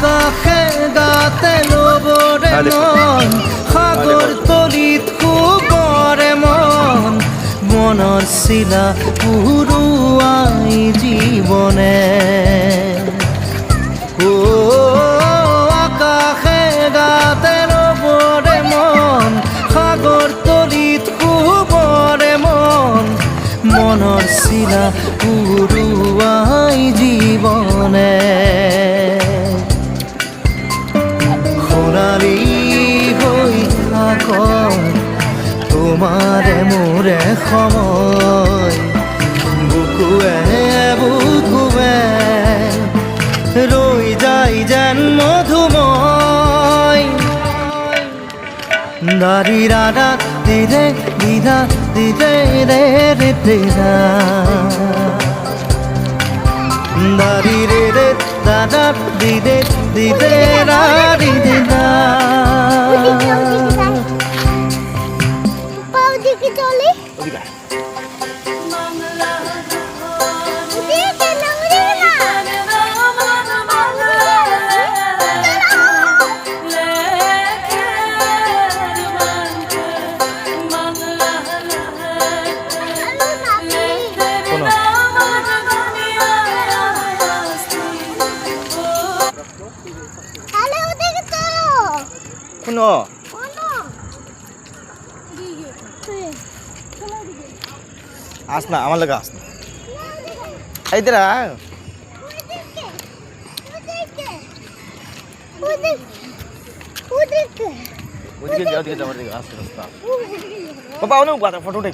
আকাশে গাতে লবৰে মন সাগৰ তলিত শুবৰে মন মনৰ চিলা উৰুৱাই জীৱনে আকাশে গাতে লবৰে মন সাগৰ তলিত শুবৰে মন মনৰ চিলা উৰুৱাই জীৱনে সোণালী হৈ থাকক তোমাৰে মোৰে সময় বুকুৱে বুকুৱে ৰৈ যায় যেন মধুময় দাৰি ৰাধা দিদে দিদা দিদে ৰে ৰে দিদা দাৰি ৰে ৰে দাদা দিদে দিদে রা দিদা দিকে চলে শুনো আস না আমার লাগে আস না এইদিকে যাও দিকে যাও দিকে আস রাস্তা বাবা ওনে ফটো উঠাই